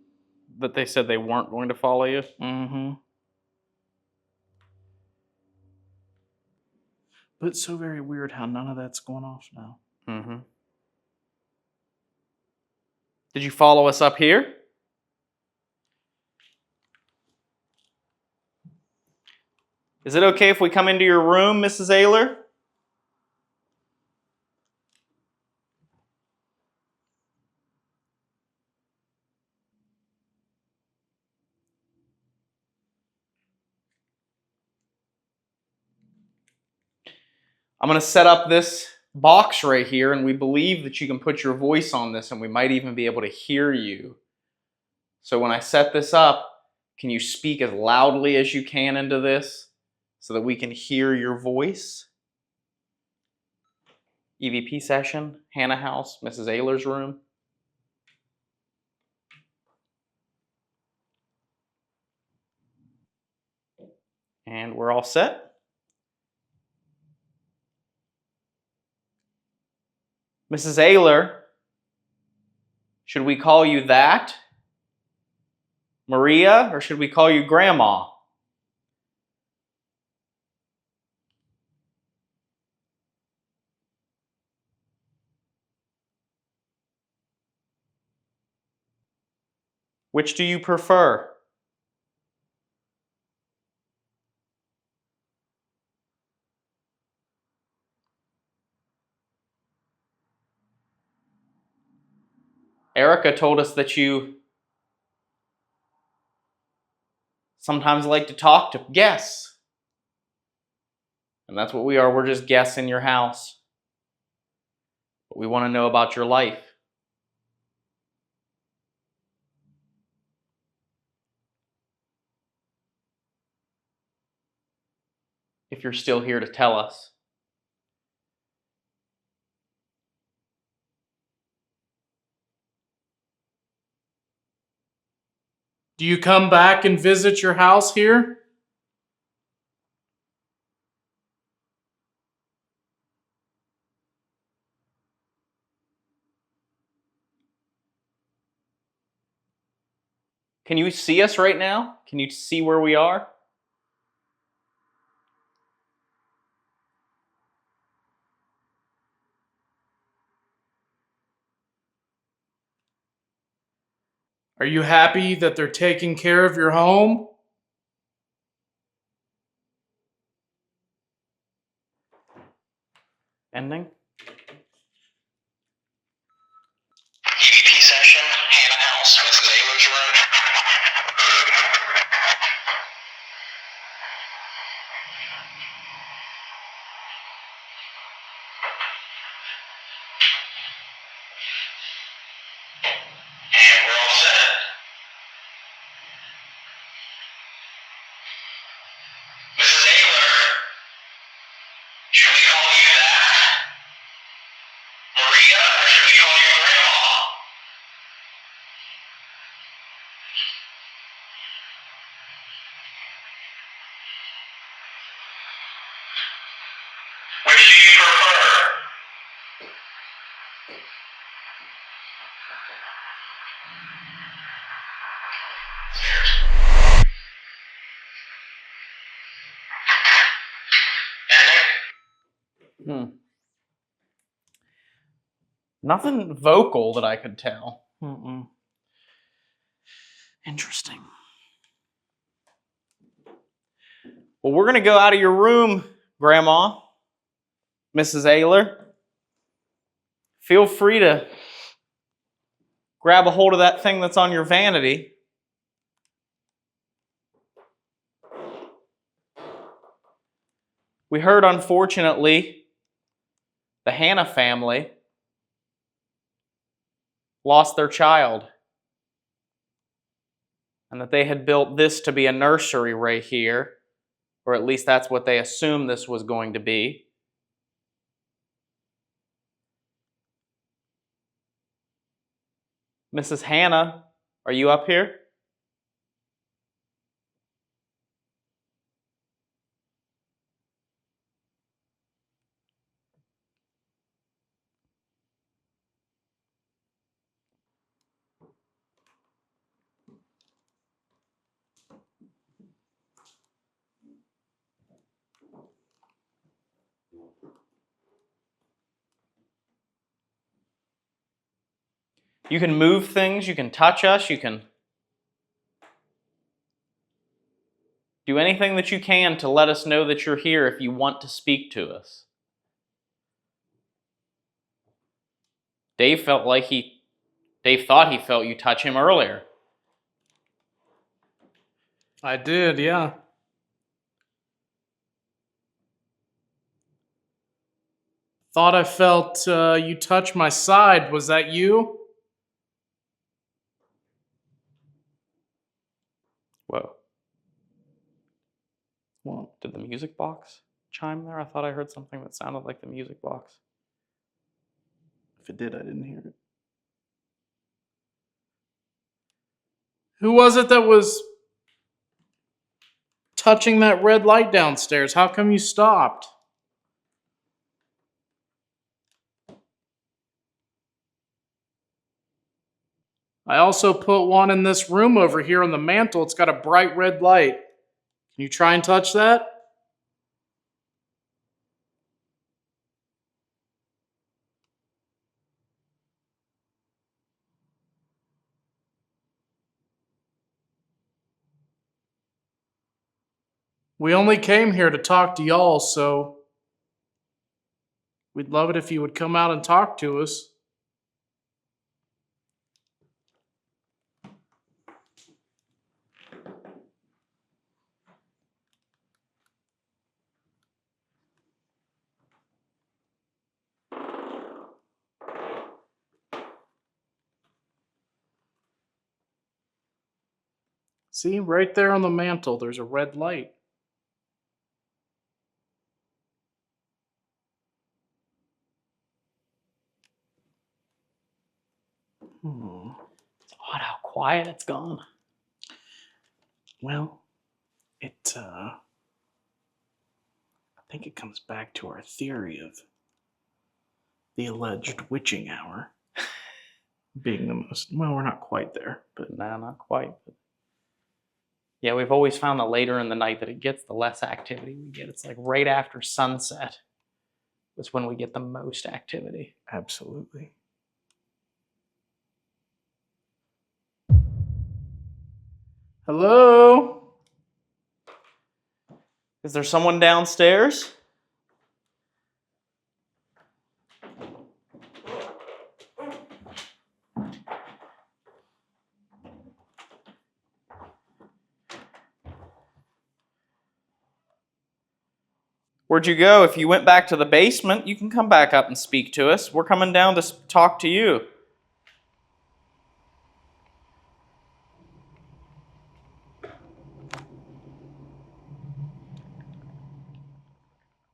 That they said they weren't going to follow you? Mm-hmm. But it's so very weird how none of that's going off now. Mm-hmm. Did you follow us up here? Is it okay if we come into your room, Mrs. Ayler? I'm going to set up this box right here, and we believe that you can put your voice on this, and we might even be able to hear you. So when I set this up, can you speak as loudly as you can into this so that we can hear your voice? EVP session, Hannah House, Mrs. Ayler's room. And we're all set. Mrs. Ayler, should we call you that? Maria, or should we call you Grandma? Which do you prefer? Erica told us that you sometimes like to talk to guests. And that's what we are. We're just guests in your house. But we want to know about your life. If you're still here to tell us. Do you come back and visit your house here? Can you see us right now? Can you see where we are? Are you happy that they're taking care of your home? Ending? EVP session, Hannah House, Mrs. Ayler's room. And we're all set. Mrs. Ayler, should we call you that? Maria, or should we call you Grandma? Which do you prefer? Ending? Nothing vocal that I could tell. Mm-mm. Interesting. Well, we're going to go out of your room, Grandma, Mrs. Ayler. Feel free to grab a hold of that thing that's on your vanity. We heard, unfortunately, the Hannah family lost their child, and that they had built this to be a nursery right here, or at least that's what they assumed this was going to be. Mrs. Hannah, are you up here? You can move things, you can touch us, you can do anything that you can to let us know that you're here if you want to speak to us. Dave thought he felt you touch him earlier. I did, yeah. Thought I felt you touch my side. Was that you? Whoa. Well, Did the music box chime there? I thought I heard something that sounded like the music box. if it did, I didn't hear it. Who was it that was touching that red light downstairs? How come you stopped? I also put one in this room over here on the mantle. It's got a bright red light. Can you try and touch that? We only came here to talk to y'all, so we'd love it if you would come out and talk to us. See, right there on the mantle, there's a red light. It's odd how quiet it's gone. Well, I think it comes back to our theory of the alleged witching hour being the most, well, we're not quite there, but Nah, not quite. But yeah, we've always found the later in the night that it gets, the less activity we get. It's like right after sunset is when we get the most activity. absolutely. Hello? Is there someone downstairs? Where'd you go? If you went back to the basement, you can come back up and speak to us. We're coming down to talk to you.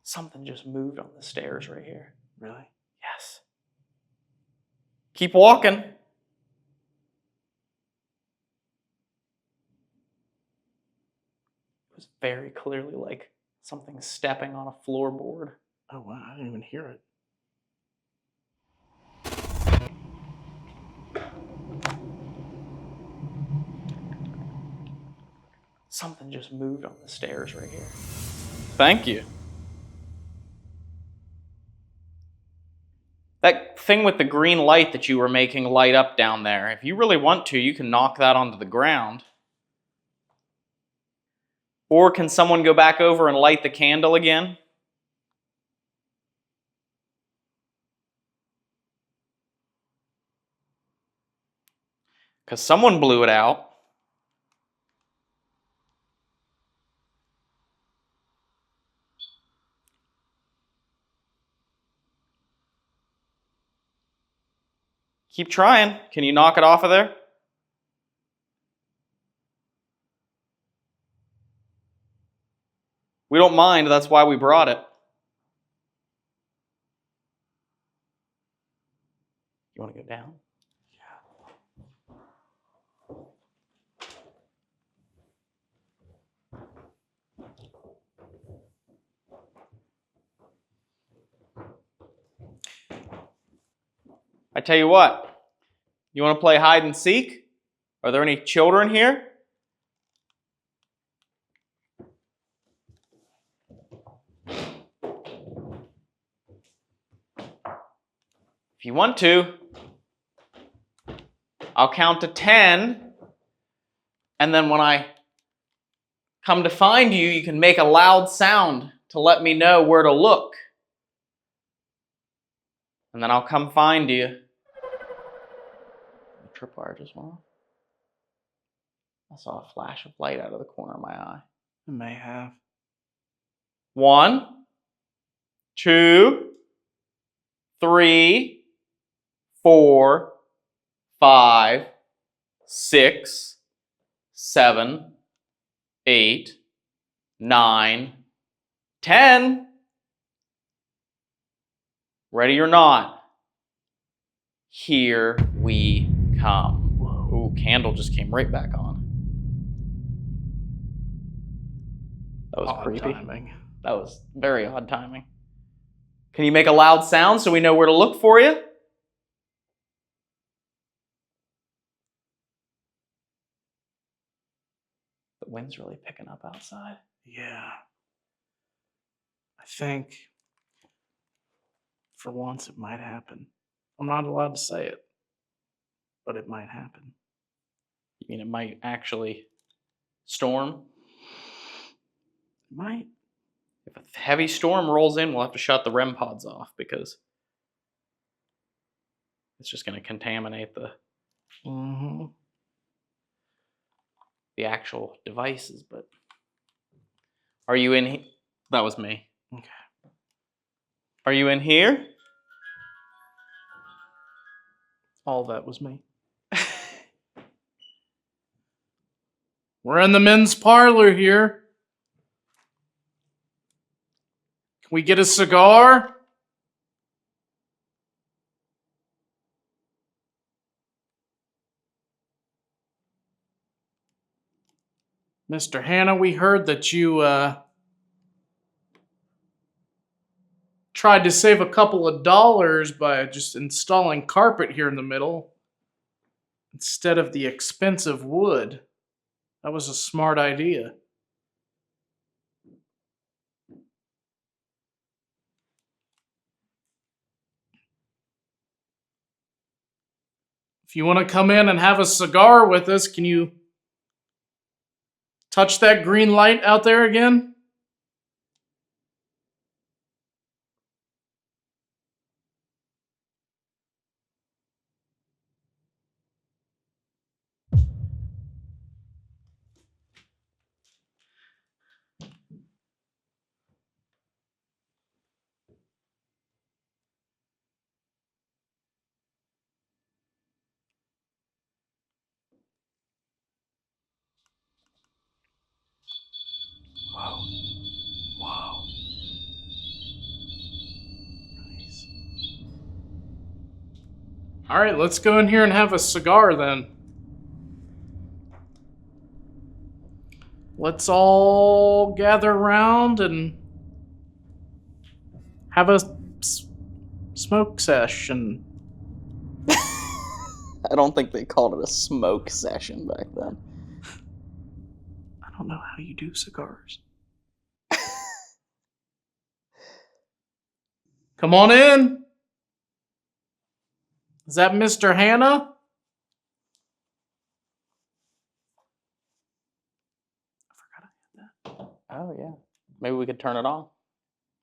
Something just moved on the stairs right here. Really? Yes. Keep walking. It was very clearly like something stepping on a floorboard. Oh, wow, I didn't even hear it. Something just moved on the stairs right here. Thank you. That thing with the green light that you were making light up down there, if you really want to, you can knock that onto the ground. Or can someone go back over and light the candle again? Because someone blew it out. Keep trying. Can you knock it off of there? We don't mind, that's why we brought it. You want to go down? I tell you what, you want to play hide and seek? Are there any children here? If you want to. I'll count to 10, and then when I come to find you, you can make a loud sound to let me know where to look. And then I'll come find you. The tripwire just went off. I saw a flash of light out of the corner of my eye. It may have. 1, 2, 3, 4, 5, 6, 7, 8, 9, 10. Ready or not, here we come. Ooh, candle just came right back on. That was Odd creepy. timing. That was very odd timing. Can you make a loud sound so we know where to look for you? The wind's really picking up outside. Yeah. I think for once it might happen. I'm not allowed to say it, but it might happen. You mean it might actually storm? It might. If a heavy storm rolls in, we'll have to shut the REM pods off because it's just going to contaminate the actual devices. But are you in here? That was me. Okay. Are you in here? All that was me. We're in the men's parlor here. Can we get a cigar? Mr. Hannah, we heard that you tried to save a couple of dollars by just installing carpet here in the middle instead of the expensive wood. That was a smart idea. If you want to come in and have a cigar with us, can you touch that green light out there again? Wow. Wow. Nice. All right, let's go in here and have a cigar then. Let's all gather around and have a smoke session. I don't think they called it a smoke session back then. I don't know how you do cigars. Come on in. Is that Mr. Hannah? I forgot I had that. Oh, yeah. Maybe we could turn it on.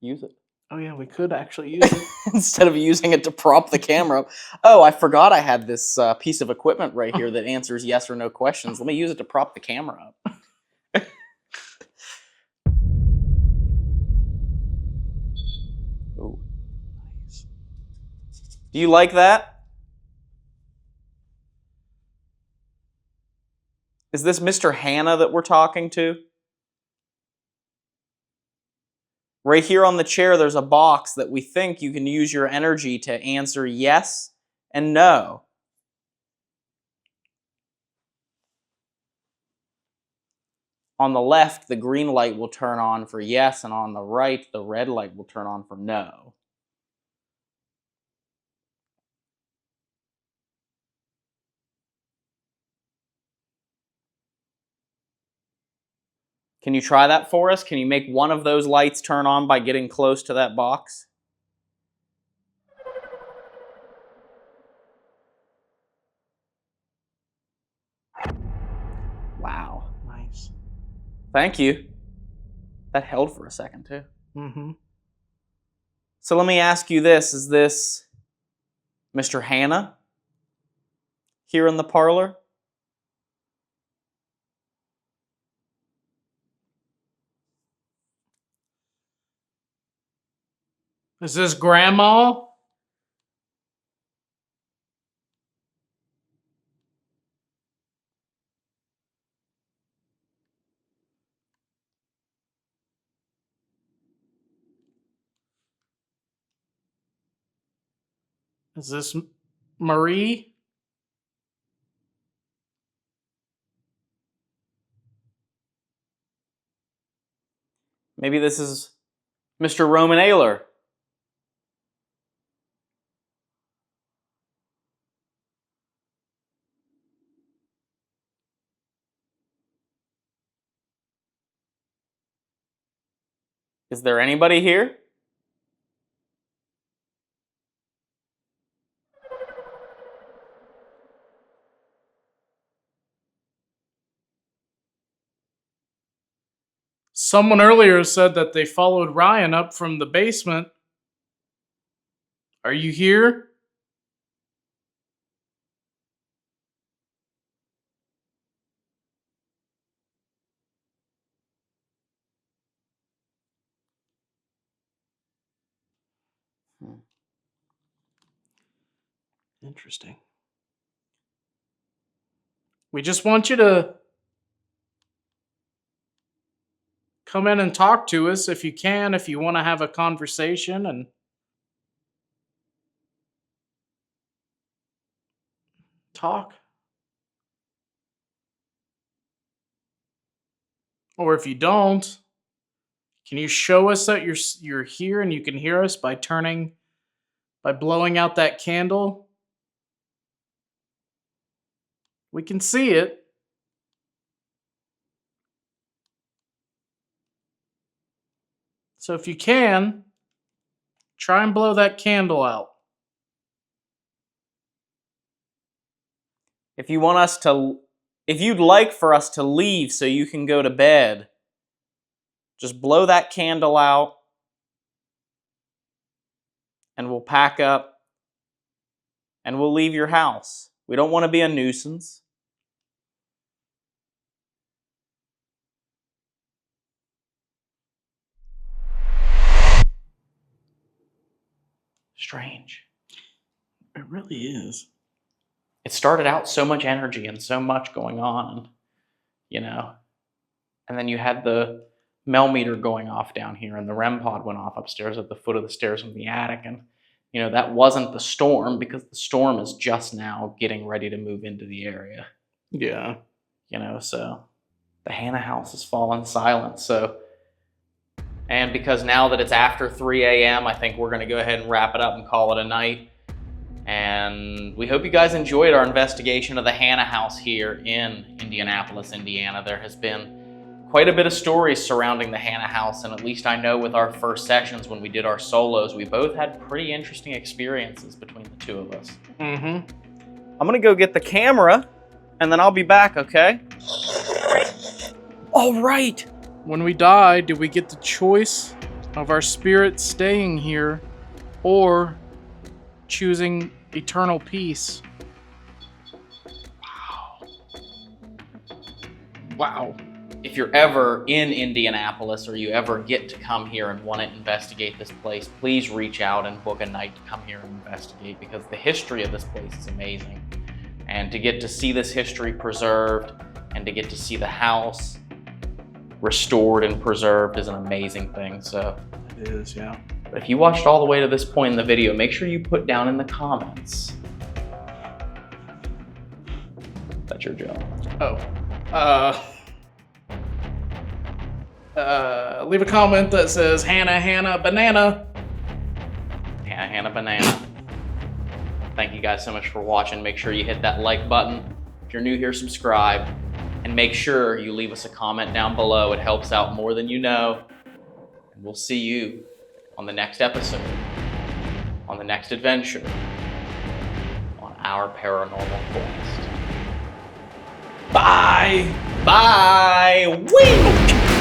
Use it. Oh yeah, we could actually use it. Instead of using it to prop the camera up. Oh, I forgot I had this piece of equipment right here that answers yes or no questions. Let me use it to prop the camera up. Ooh. Nice. Do you like that? Is this Mr. Hannah that we're talking to? Right here on the chair, there's a box that we think you can use your energy to answer yes and no. On the left, the green light will turn on for yes, and on the right, the red light will turn on for no. Can you try that for us? Can you make one of those lights turn on by getting close to that box? Thank you. That held for a second, too. Mm-hmm. So let me ask you this. Is this Mr. Hannah here in the parlor? Is this Grandma? Is this Marie? Maybe this is Mr. Roman Ayler. Is there anybody here? Someone earlier said that they followed Ryan up from the basement. Are you here? Interesting. We just want you to come in and talk to us if you can, if you want to have a conversation and talk. Or if you don't, can you show us that you're here and you can hear us by blowing out that candle? We can see it. So if you can, try and blow that candle out. If you'd like for us to leave so you can go to bed, just blow that candle out and we'll pack up and we'll leave your house. We don't want to be a nuisance. Strange. It really is. It started out so much energy and so much going on, and then you had the Mel meter going off down here and the REM pod went off upstairs at the foot of the stairs in the attic, and that wasn't the storm because the storm is just now getting ready to move into the area. Yeah. So the Hannah house has fallen silent. And because now that it's after 3 a.m., I think we're going to go ahead and wrap it up and call it a night. And we hope you guys enjoyed our investigation of the Hannah house here in Indianapolis, Indiana. There has been quite a bit of stories surrounding the Hannah house, and at least I know with our first sessions when we did our solos, we both had pretty interesting experiences between the two of us. Mm-hmm. I'm gonna go get the camera, and then I'll be back, okay? All right. When we die, do we get the choice of our spirit staying here or choosing eternal peace? Wow. If you're ever in Indianapolis or you ever get to come here and want to investigate this place, please reach out and book a night to come here and investigate, because the history of this place is amazing. And to get to see this history preserved and to get to see the house restored and preserved is an amazing thing. So It is, yeah. but if you watched all the way to this point in the video, make sure you put down in the comments. That's your job. Leave a comment that says Hannah banana. Hannah banana. Thank you guys so much for watching. Make sure you hit that like button. If you're new here, subscribe. And make sure you leave us a comment down below. It helps out more than you know. And we'll see you on the next episode, on the next adventure, on our paranormal quest. Bye. Bye. Wink.